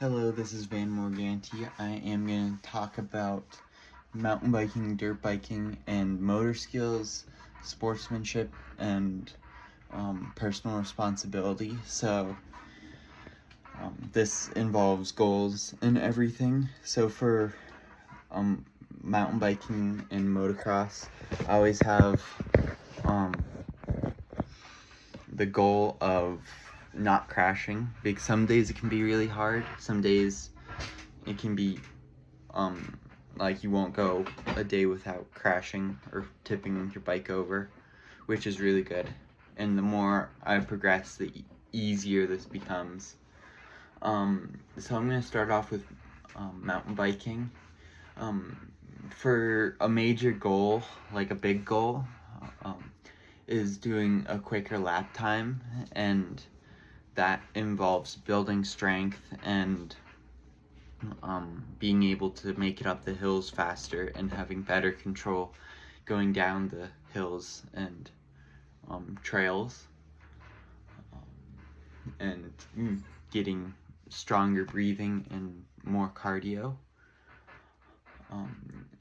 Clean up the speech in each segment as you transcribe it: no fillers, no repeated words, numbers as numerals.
Hello, this is Van Morganti. I am going to talk about mountain biking, dirt biking, and motor skills, sportsmanship, and personal responsibility. So this involves goals and everything. So for mountain biking and motocross, I always have the goal of not crashing, because some days it can be really hard. Some days it can be like you won't go a day without crashing or tipping your bike over, which is really good. And the more I progress, the easier this becomes. So I'm going to start off with mountain biking. For a major goal, like a big goal, is doing a quicker lap time, and that involves building strength and being able to make it up the hills faster and having better control going down the hills and trails, and getting stronger breathing and more cardio.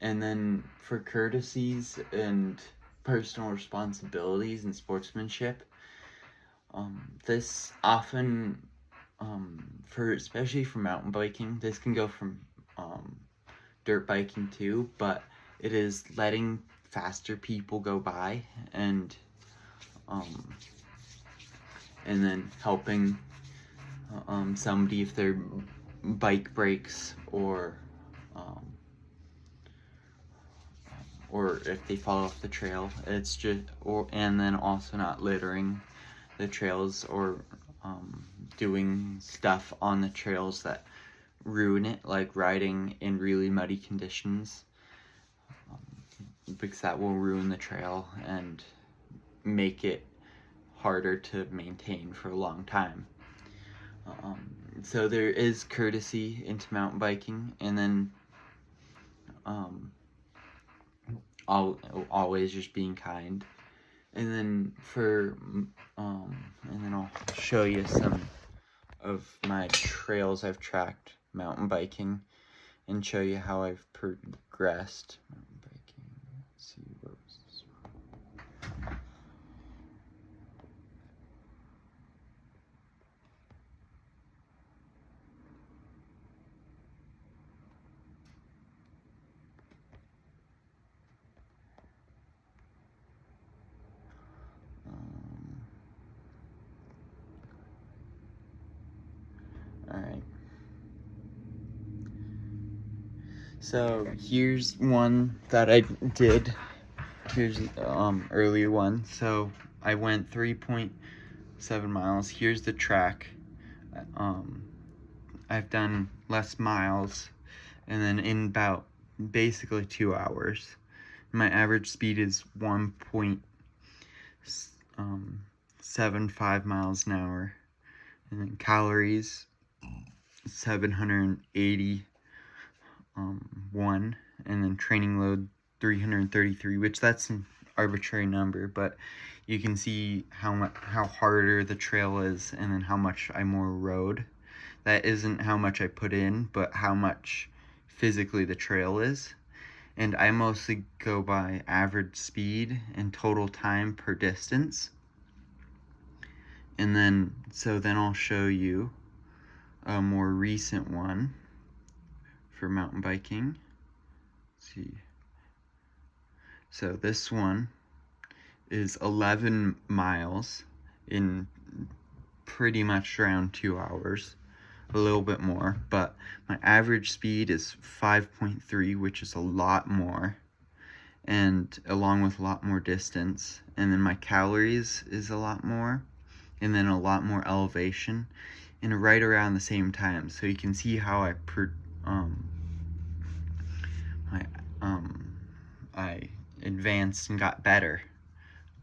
And then for courtesies and personal responsibilities and sportsmanship, this often, especially for mountain biking, this can go from dirt biking too, but it is letting faster people go by and then helping somebody if their bike breaks, or if they fall off the trail. It's just, and then also not littering the trails or doing stuff on the trails that ruin it, like riding in really muddy conditions, because that will ruin the trail and make it harder to maintain for a long time. So there is courtesy into mountain biking, and then always just being kind. And then and then I'll show you some of my trails I've tracked mountain biking and show you how I've progressed mountain biking. Let's see, what was this one? Alright. So here's one that I did. Here's earlier one. So I went 3.7 miles. Here's the track. I've done less miles, and then in about basically 2 hours. My average speed is 1.75 miles an hour, and then calories 781, and then training load 333, which that's an arbitrary number, but you can see how harder the trail is, and then how much I more rode. That isn't how much I put in, but how much physically the trail is. And I mostly go by average speed and total time per distance. And then I'll show you a more recent one for mountain biking. Let's see. So this one is 11 miles in pretty much around 2 hours, a little bit more, but my average speed is 5.3, which is a lot more, and along with a lot more distance. And then my calories is a lot more, and then a lot more elevation, and right around the same time. So you can see how I advanced and got better,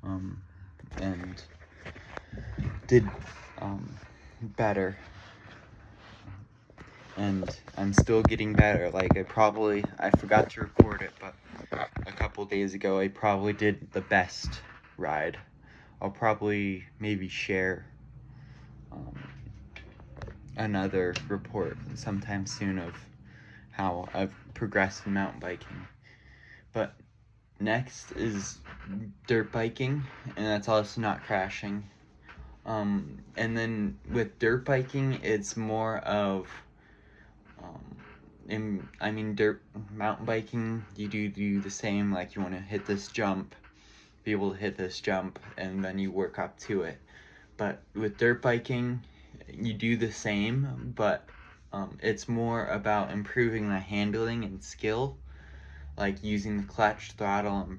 and did better, and I'm still getting better. Like I forgot to record it, but a couple days ago I probably did the best ride. I'll probably maybe share another report sometime soon of how I've progressed in mountain biking. But next is dirt biking, and that's also not crashing. And then with dirt biking, it's more of, mountain biking, you do the same, like you want to hit this jump, be able to hit this jump, and then you work up to it. But with dirt biking, you do the same, but it's more about improving the handling and skill, like using the clutch, throttle,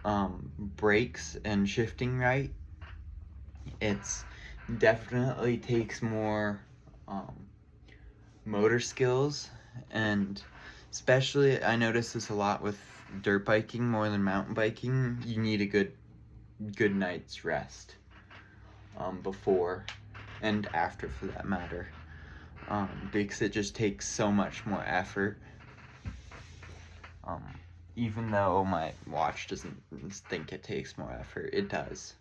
and brakes, and shifting right. It's definitely takes more motor skills, and especially I notice this a lot with dirt biking more than mountain biking. You need a good night's rest before and after, for that matter, because it just takes so much more effort. Even though my watch doesn't think it takes more effort, it does.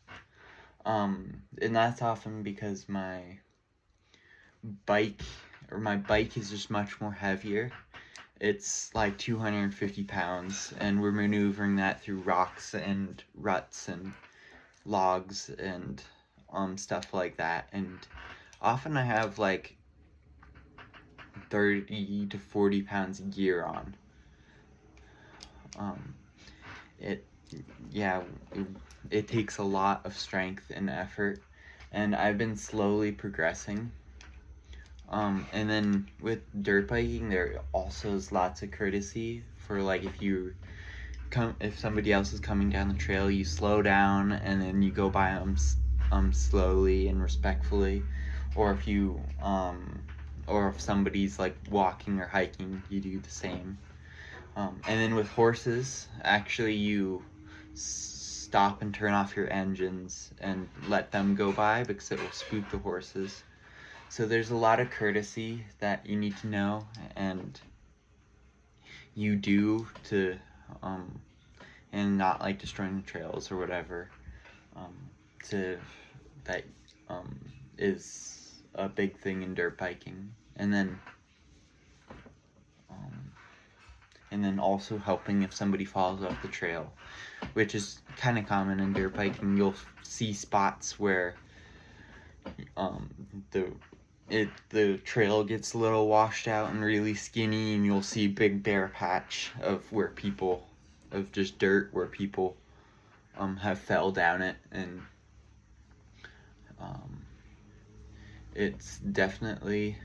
And that's often because my bike is just much more heavier. It's like 250 pounds, and we're maneuvering that through rocks and ruts and logs and stuff like that. And often I have like 30 to 40 pounds of gear on. It takes a lot of strength and effort, and I've been slowly progressing. And then with dirt biking, there also is lots of courtesy for, like, if somebody else is coming down the trail, you slow down and then you go by them slowly and respectfully, or if somebody's like walking or hiking, you do the same. And then with horses, actually you stop and turn off your engines and let them go by, because it will spook the horses. So there's a lot of courtesy that you need to know, and you do to, and not like destroying the trails or whatever. That is a big thing in dirt biking. And then also helping if somebody falls off the trail, which is kind of common in dirt biking. You'll see spots where the trail gets a little washed out and really skinny, and you'll see a big bare patch of just dirt where people have fell down it, and it's definitely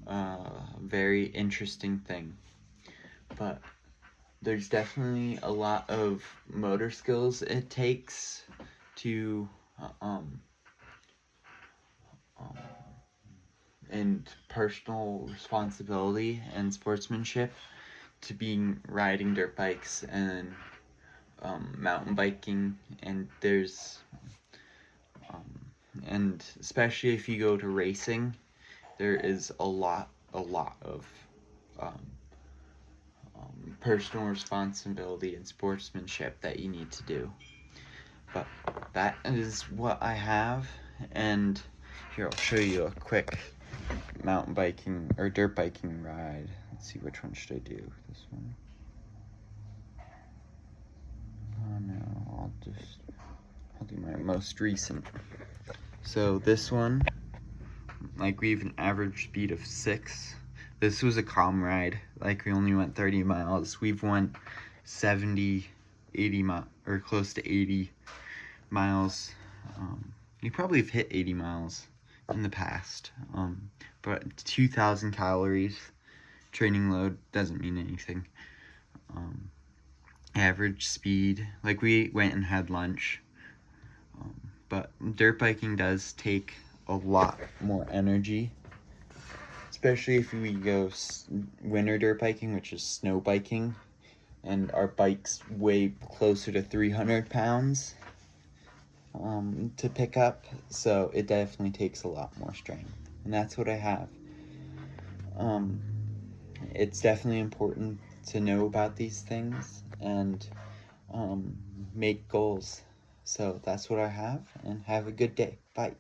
a very interesting thing. But there's definitely a lot of motor skills it takes to and personal responsibility and sportsmanship to being riding dirt bikes and mountain biking. And there's and especially if you go to racing, there is a lot of personal responsibility and sportsmanship that you need to do. But that is what I have, and here I'll show you a quick mountain biking or dirt biking ride. Let's see, which one should I do? This one? Oh no, I'll do my most recent. So this one, like, we have an average speed of 6. This was a calm ride. Like, we only went 30 miles. We've went 70, 80 miles, or close to 80 miles. We probably have hit 80 miles in the past. But 2,000 calories training load doesn't mean anything. Average speed, like, we went and had lunch. But dirt biking does take a lot more energy, especially if we go winter dirt biking, which is snow biking, and our bikes weigh closer to 300 pounds to pick up, so it definitely takes a lot more strength, and that's what I have. It's definitely important to know about these things and make goals. So that's what I have, and have a good day. Bye.